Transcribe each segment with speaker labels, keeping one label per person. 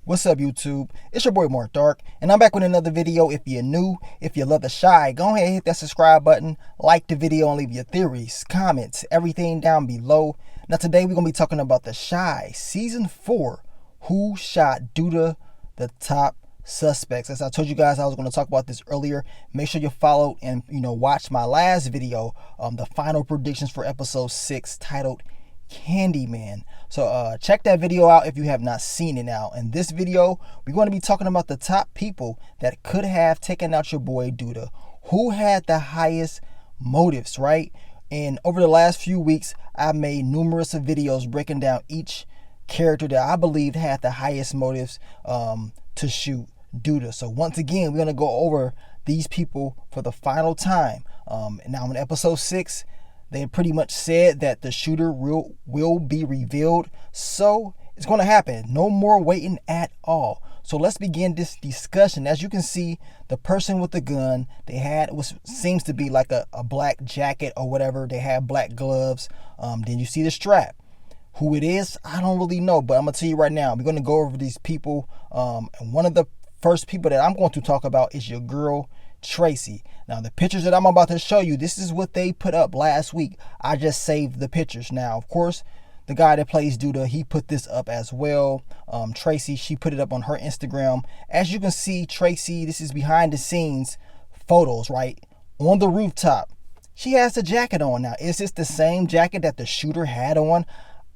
Speaker 1: What's up, YouTube? It's your boy Mark Dark, and I'm back with another video. If you're new, if you love the shy, go ahead and hit that subscribe button, like the video, and leave your theories, comments, everything down below. Now today we're going to be talking about the Shy Season 4, Who Shot Douda, the top suspects. As I told you guys I was going to talk about this earlier, make sure you follow and watch my last video, the final predictions for episode 6, titled Candyman. So check that video out if you have not seen it. Now in this video we're going to be talking about the top people that could have taken out your boy Douda, who had the highest motives, right? And over the last few weeks I've made numerous of videos breaking down each character that I believe had the highest motives to shoot Douda. So once again we're going to go over these people for the final time. Now in episode 6 they pretty much said that the shooter will be revealed. So it's going to happen. No more waiting at all. So let's begin this discussion. As you can see, the person with the gun they had seems to be like a black jacket or whatever. They had black gloves. Then you see the strap. Who it is, I don't really know. But I'm going to tell you right now, we're going to go over these people. And one of the first people that I'm going to talk about is your girl, Tracy. Now the pictures that I'm about to show you, this is what they put up last week. I just saved the pictures. Now of course the guy that plays Douda, he put this up as well. Tracy, she put it up on her Instagram. As you can see, Tracy, this is behind the scenes photos, right? On the rooftop, she has the jacket on. Now is this the same jacket that the shooter had on?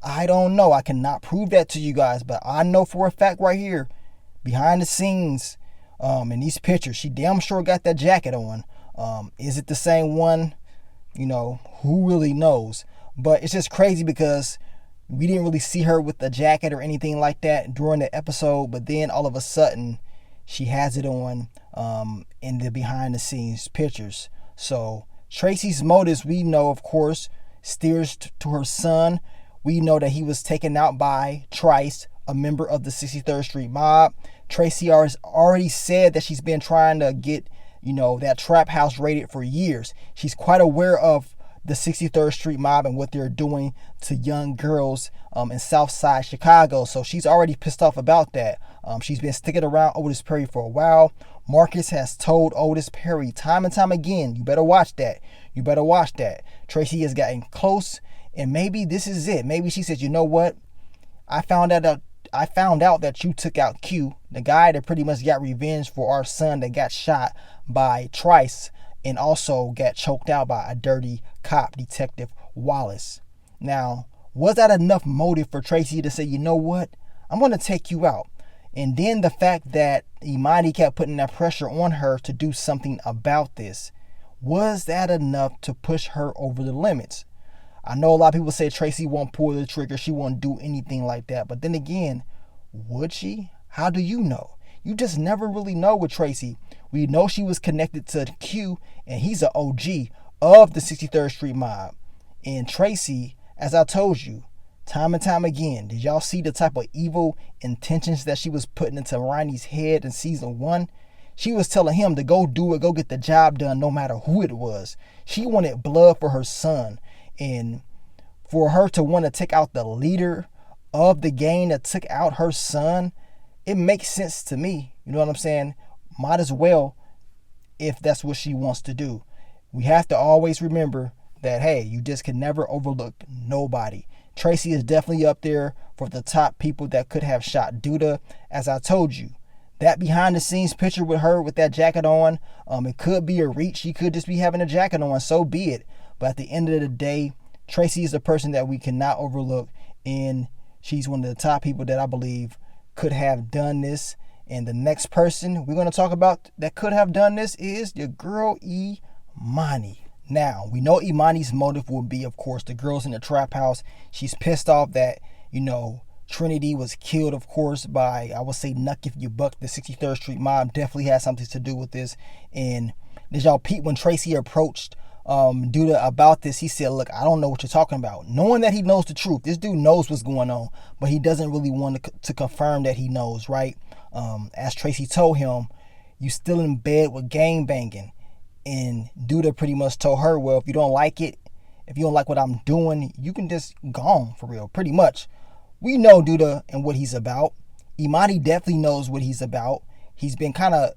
Speaker 1: I don't know. I cannot prove that to you guys, but I know for a fact right here, behind the scenes, in these pictures, she damn sure got that jacket on. Is it the same one? Who really knows? But it's just crazy because we didn't really see her with the jacket or anything like that during the episode, but then all of a sudden she has it on in the behind the scenes pictures. So Tracy's motives, we know, of course, steers to her son. We know that he was taken out by Tracy, a member of the 63rd Street mob. Tracy already said that she's been trying to get, that trap house raided for years. She's quite aware of the 63rd Street mob and what they're doing to young girls in Southside Chicago. So she's already pissed off about that. She's been sticking around Otis Perry for a while. Marcus has told Otis Perry time and time again, you better watch that. You better watch that. Tracy has gotten close, and maybe this is it. Maybe she says, you know what? I found out that you took out Q, the guy that pretty much got revenge for our son that got shot by Tracy and also got choked out by a dirty cop, Detective Wallace. Now, was that enough motive for Tracy to say, you know what, I'm going to take you out? And then the fact that Imani kept putting that pressure on her to do something about this, was that enough to push her over the limits? I know a lot of people say Tracy won't pull the trigger, she won't do anything like that. But then again, would she? How do you know? You just never really know with Tracy. We know she was connected to Q, and he's an OG of the 63rd Street mob. And Tracy, as I told you, time and time again, did y'all see the type of evil intentions that she was putting into Ronnie's head in season 1? She was telling him to go do it, go get the job done, no matter who it was. She wanted blood for her son. And for her to want to take out the leader of the gang that took out her son, it makes sense to me. You know what I'm saying? Might as well, if that's what she wants to do. We have to always remember that, hey, you just can never overlook nobody. Tracy is definitely up there for the top people that could have shot Douda. As I told you, that behind the scenes picture with her with that jacket on, it could be a reach. She could just be having a jacket on, so be it. But at the end of the day, Tracy is a person that we cannot overlook, and she's one of the top people that I believe could have done this. And the next person we're going to talk about that could have done this is your girl Imani. Now, we know Imani's motive will be, of course, the girls in the trap house. She's pissed off that, Trinity was killed, of course, by, I would say, Nuck If You Buck. The 63rd Street mob definitely has something to do with this. And did y'all peep when Tracy approached Douda about this? He said, look, I don't know what you're talking about, knowing that he knows the truth. This dude knows what's going on, but he doesn't really want to confirm that he knows, right? As Tracy told him, you still in bed with gang banging. And Douda pretty much told her, well, if you don't like it, if you don't like what I'm doing, you can just go on, for real. Pretty much we know Douda and what he's about. Imani definitely knows what he's about. He's been kind of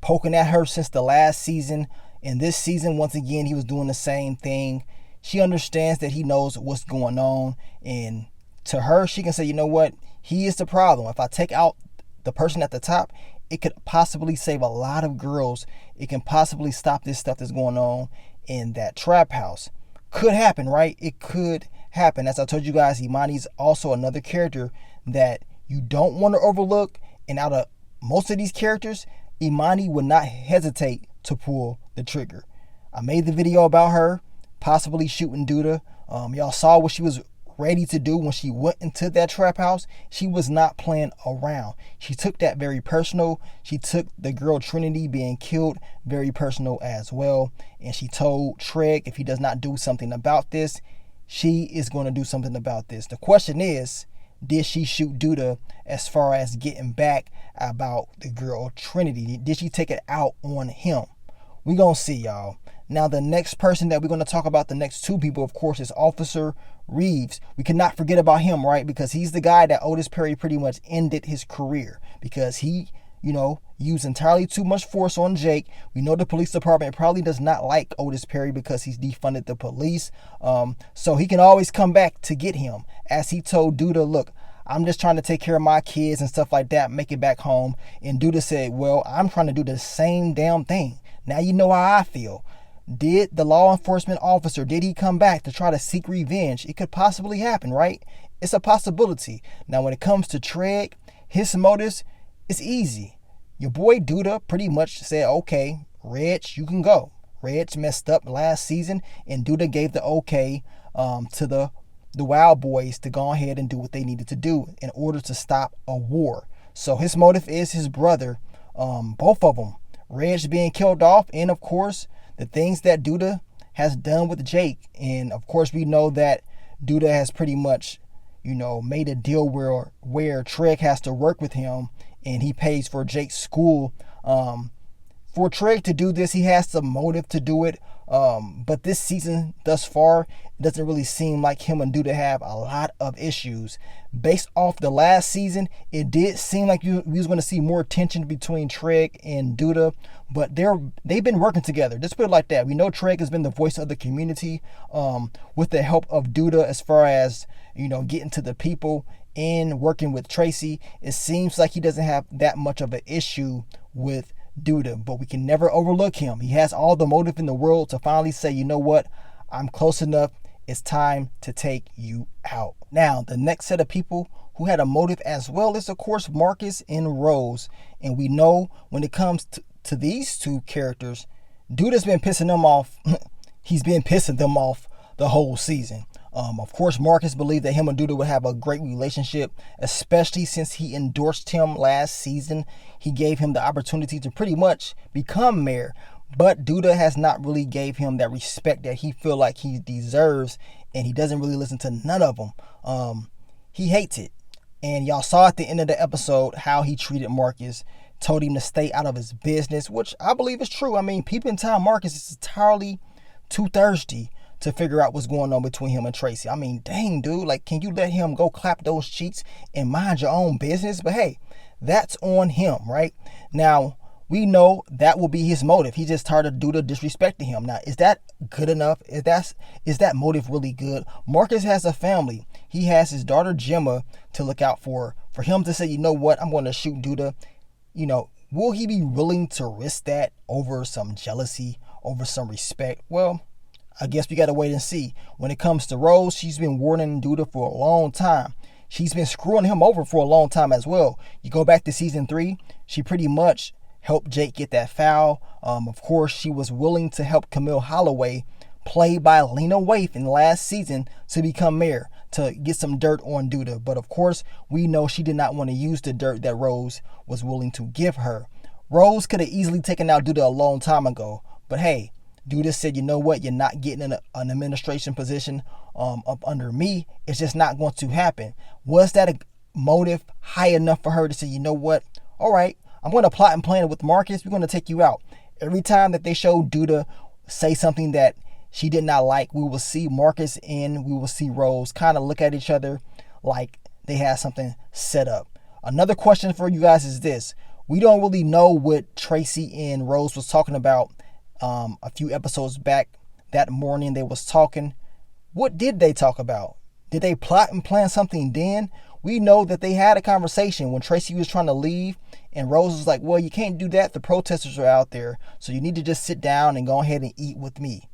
Speaker 1: poking at her since the last season. And this season, once again, he was doing the same thing. She understands that he knows what's going on. And to her, she can say, you know what? He is the problem. If I take out the person at the top, it could possibly save a lot of girls. It can possibly stop this stuff that's going on in that trap house. Could happen, right? It could happen. As I told you guys, Imani's also another character that you don't want to overlook. And out of most of these characters, Imani would not hesitate to pull the trigger. I made the video about her possibly shooting Douda. Y'all saw what she was ready to do when she went into that trap house. She was not playing around. She took that very personal. She took the girl Trinity being killed very personal as well. And she told Trig if he does not do something about this, she is going to do something about this. The question is, did she shoot Douda as far as getting back about the girl Trinity? Did she take it out on him? We gonna see, y'all. Now, the next person that we're going to talk about, the next two people, of course, is Officer Reeves. We cannot forget about him, right? Because he's the guy that Otis Perry pretty much ended his career because he, used entirely too much force on Jake. We know the police department probably does not like Otis Perry because he's defunded the police. So he can always come back to get him. As he told Douda, look, I'm just trying to take care of my kids and stuff like that, make it back home. And Douda said, well, I'm trying to do the same damn thing. Now you know how I feel. Did the law enforcement officer, did he come back to try to seek revenge? It could possibly happen, right? It's a possibility. Now, when it comes to Trig, his motives, it's easy. Your boy Douda pretty much said, okay, Reg, you can go. Reg messed up last season, and Douda gave the okay to the Wild Boys to go ahead and do what they needed to do in order to stop a war. So his motive is his brother, both of them. Reg being killed off, and of course, the things that Douda has done with Jake. And of course, we know that Douda has pretty much, made a deal where Trig has to work with him and he pays for Jake's school. For Trig to do this, he has the motive to do it. But this season thus far, it doesn't really seem like him and Douda have a lot of issues. Based off the last season, it did seem like we was going to see more tension between Trig and Douda, but they've been working together. Just put it like that. We know Trig has been the voice of the community with the help of Douda as far as, getting to the people and working with Tracy. It seems like he doesn't have that much of an issue with Douda, but we can never overlook him. He has all the motive in the world to finally say, you know what, I'm close enough. It's time to take you out. Now, the next set of people who had a motive as well is, of course, Marcus and Rose. And we know when it comes to these two characters, Douda's been pissing them off. He's been pissing them off the whole season. Of course, Marcus believed that him and Douda would have a great relationship, especially since he endorsed him last season. He gave him the opportunity to pretty much become mayor. But Douda has not really gave him that respect that he feel like he deserves, and he doesn't really listen to none of them. He hates it. And y'all saw at the end of the episode how he treated Marcus, told him to stay out of his business, which I believe is true. I mean, people in town, Marcus is entirely too thirsty to figure out what's going on between him and Tracy. I mean, dang, dude, like, can you let him go clap those cheeks and mind your own business? But hey, that's on him, right? Now, we know that will be his motive. He just started Douda disrespecting him. Now, is that good enough? Is that motive really good? Marcus has a family. He has his daughter Gemma to look out for. For him to say, you know what, I'm going to shoot Douda, will he be willing to risk that over some jealousy, over some respect? Well, I guess we got to wait and see. When it comes to Rose, she's been warning Douda for a long time. She's been screwing him over for a long time as well. You go back to season 3, she pretty much helped Jake get that foul. Of course, she was willing to help Camille Holloway, played by Lena Waithe in last season, to become mayor, to get some dirt on Douda. But of course, we know she did not want to use the dirt that Rose was willing to give her. Rose could have easily taken out Douda a long time ago. But hey, Douda said, you know what, you're not getting an administration position up under me. It's just not going to happen. Was that a motive high enough for her to say, you know what, all right, I'm going to plot and plan it with Marcus. We're going to take you out. Every time that they show Douda say something that she did not like, we will see Marcus and we will see Rose kind of look at each other like they had something set up. Another question for you guys is this. We don't really know what Tracy and Rose was talking about a few episodes back. That morning they was talking. What did they talk about? Did they plot and plan something then? We know that they had a conversation when Tracy was trying to leave and Rose was like, well, you can't do that. The protesters are out there. So you need to just sit down and go ahead and eat with me.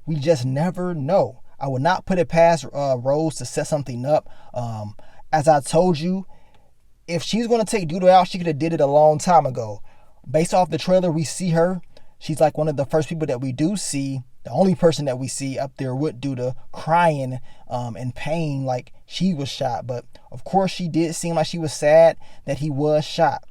Speaker 1: We just never know. I would not put it past Rose to set something up. As I told you, if she's going to take Douda out, she could have did it a long time ago. Based off the trailer, we see her. She's like one of the first people that we do see, the only person that we see up there with Douda crying in pain like she was shot. But of course, she did seem like she was sad that he was shot.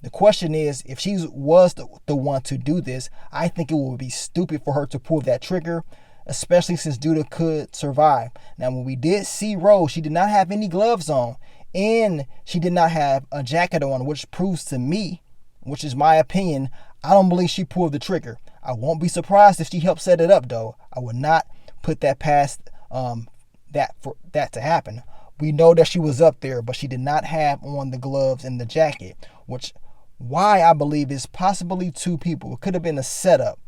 Speaker 1: The question is, if she was the one to do this, I think it would be stupid for her to pull that trigger, especially since Douda could survive. Now, when we did see Rose, she did not have any gloves on, and she did not have a jacket on, which proves to me, which is my opinion, I don't believe she pulled the trigger. I won't be surprised if she helped set it up, though. I would not put that past that to happen. We know that she was up there, but she did not have on the gloves and the jacket, which why I believe is possibly two people. It could have been a setup.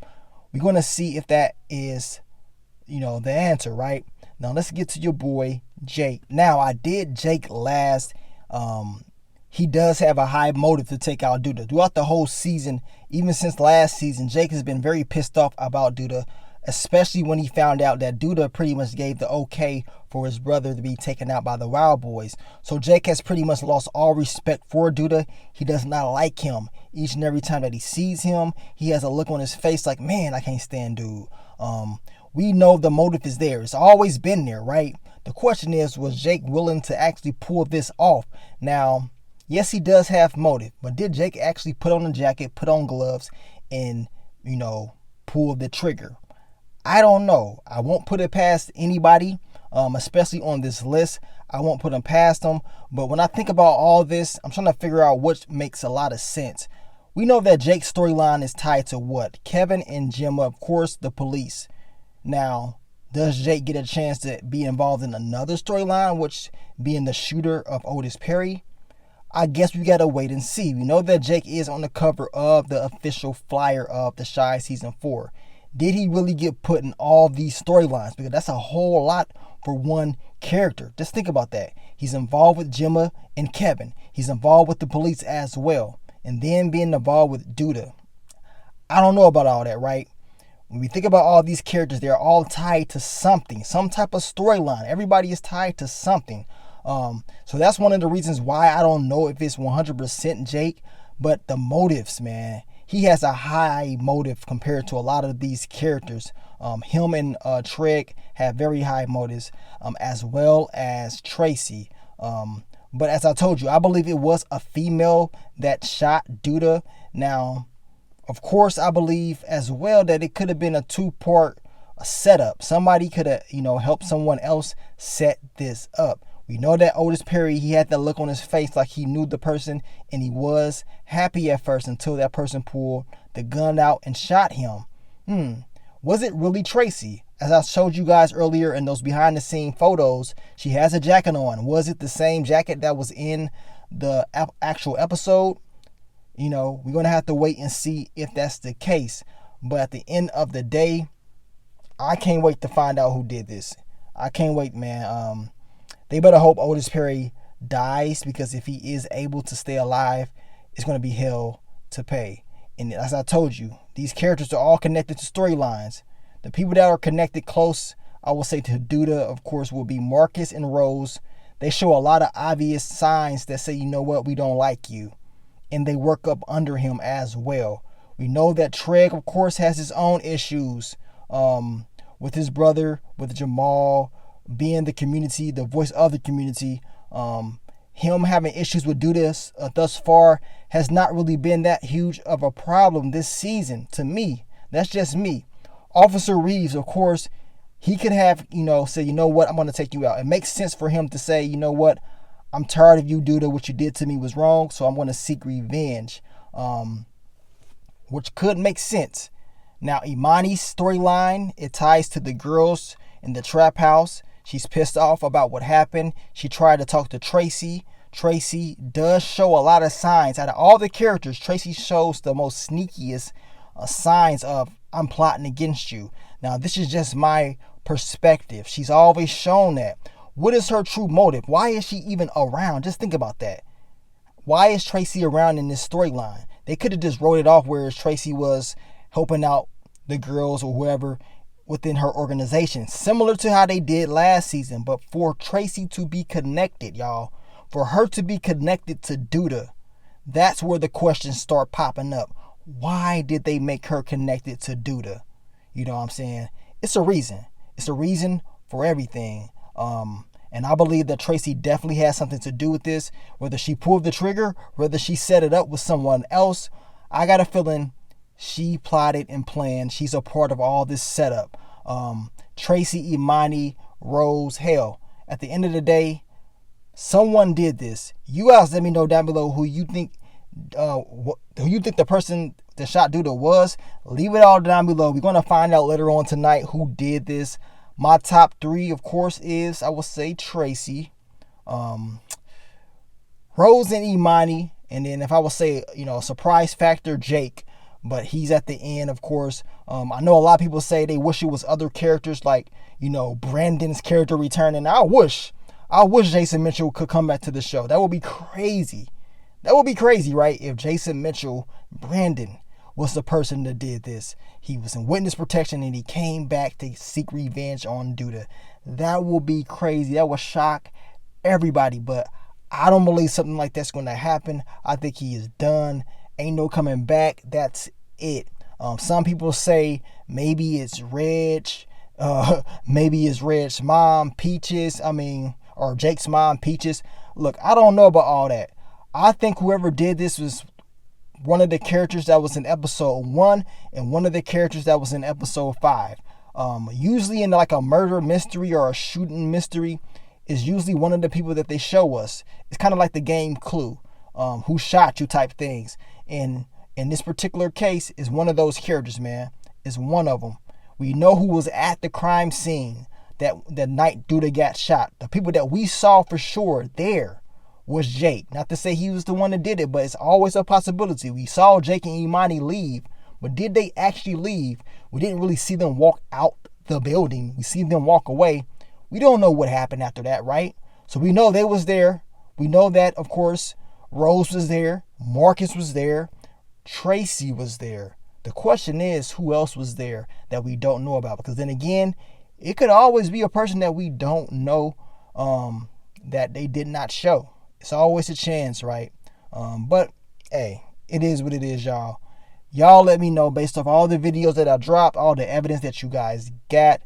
Speaker 1: We're going to see if that is, the answer, right? Now let's get to your boy Jake. Now, I did Jake last. He does have a high motive to take out Douda. Throughout the whole season, even since last season, Jake has been very pissed off about Douda, especially when he found out that Douda pretty much gave the okay for his brother to be taken out by the Wild Boys. So Jake has pretty much lost all respect for Douda. He does not like him. Each and every time that he sees him, he has a look on his face like, man, I can't stand dude. We know the motive is there. It's always been there, right? The question is, was Jake willing to actually pull this off? Now, yes, he does have motive, but did Jake actually put on a jacket, put on gloves, and, pull the trigger? I don't know. I won't put it past anybody, especially on this list. I won't put them past them. But when I think about all this, I'm trying to figure out what makes a lot of sense. We know that Jake's storyline is tied to what? Kevin and Gemma, of course, the police. Now, does Jake get a chance to be involved in another storyline, which being the shooter of Otis Perry? I guess we gotta wait and see. We know that Jake is on the cover of the official flyer of The Chi Season 4. Did he really get put in all these storylines? Because that's a whole lot for one character. Just think about that. He's involved with Gemma and Kevin. He's involved with the police as well. And then being involved with Douda. I don't know about all that, right? When we think about all these characters, they're all tied to something, some type of storyline. Everybody is tied to something. So that's one of the reasons why I don't know if it's 100% Jake, but the motives, man. He has a high motive compared to a lot of these characters. Him and Trig have very high motives, as well as Tracy. But as I told you, I believe it was a female that shot Douda. Now, of course, I believe as well that it could have been a two-part setup. Somebody could have, helped someone else set this up. We know that Otis Perry, he had that look on his face like he knew the person, and he was happy at first until that person pulled the gun out and shot him. Was it really Tracy? As I showed you guys earlier in those behind the scene photos, she has a jacket on. Was it the same jacket that was in the actual episode? We're going to have to wait and see if that's the case. But at the end of the day, I can't wait to find out who did this. I can't wait, man. They better hope Otis Perry dies, because if he is able to stay alive, it's going to be hell to pay. And as I told you, these characters are all connected to storylines. The people that are connected close, I will say to Douda, of course, will be Marcus and Rose. They show a lot of obvious signs that say, you know what, we don't like you. And they work up under him as well. We know that Trig, of course, has his own issues with his brother, with Jamal, being the community, the voice of the community. Him having issues with Douda thus far has not really been that huge of a problem this season to me. That's just me. Officer Reeves, of course, he could have, say, you know what, I'm going to take you out. It makes sense for him to say, you know what, I'm tired of you, Douda. What you did to me was wrong, so I'm going to seek revenge, which could make sense. Now, Imani's storyline, it ties to the girls in the trap house. She's pissed off about what happened. She tried to talk to Tracy Tracy does show a lot of signs. Out of all the characters, Tracy shows the most sneakiest signs of I'm plotting against you. Now, this is just my perspective. She's always shown that. What is her true motive? Why is she even around? Just think about that. Why is Tracy around in this storyline? They could have just wrote it off whereas Tracy was helping out the girls or whoever within her organization, similar to how they did last season. But for Tracy to be connected, y'all, for her to be connected to Douda, that's where the questions start popping up. Why did they make her connected to Douda? You know what I'm saying? It's a reason. It's a reason for everything. And I believe that Tracy definitely has something to do with this. Whether she pulled the trigger, whether she set it up with someone else, I got a feeling she plotted and planned. She's a part of all this setup. Tracy, Imani, Rose, hell, at the end of the day, someone did this. You guys let me know down below who you think the person that shot Douda was. Leave it all down below. We're going to find out later on tonight who did this. My top 3, of course, is, I will say, Tracy, Rose and Imani, and then if I would say, surprise factor, Jake, but he's at the end, of course. I know a lot of people say they wish it was other characters like, Brandon's character returning. I wish Jason Mitchell could come back to the show. That would be crazy. That would be crazy, right? If Jason Mitchell, Brandon, was the person that did this. He was in witness protection and he came back to seek revenge on Douda. That will be crazy. That will shock everybody, but I don't believe something like that's going to happen. I think he is done. Ain't no coming back. That's it. Some people say maybe it's Reg. Maybe it's Reg's mom, Peaches. Or Jake's mom, Peaches. Look, I don't know about all that. I think whoever did this was one of the characters that was in episode 1 and one of the characters that was in episode 5. Usually in like a murder mystery or a shooting mystery is usually one of the people that they show us. It's kind of like the game Clue, who shot you type things. And in this particular case is one of those characters, man. Is one of them. We know who was at the crime scene that night Douda got shot. The people that we saw for sure there was Jake. Not to say he was the one that did it, but it's always a possibility. We saw Jake and Imani leave, but did they actually leave? We didn't really see them walk out the building. We see them walk away. We don't know what happened after that, right? So we know they was there. We know that, of course, Rose was there. Marcus was there. Tracy was there. The question is, who else was there that we don't know about? Because then again, it could always be a person that we don't know that they did not show. It's always a chance, right? But, hey, it is what it is, y'all. Y'all let me know based off all the videos that I dropped, all the evidence that you guys got.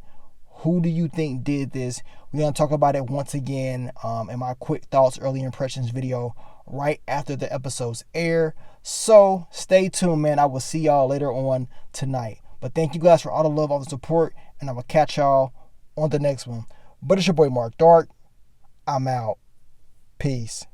Speaker 1: Who do you think did this? We're going to talk about it once again in my quick thoughts, early impressions video right after the episodes air. So stay tuned, man. I will see y'all later on tonight. But thank you guys for all the love, all the support, and I will catch y'all on the next one. But it's your boy Mark Dark. I'm out. Peace.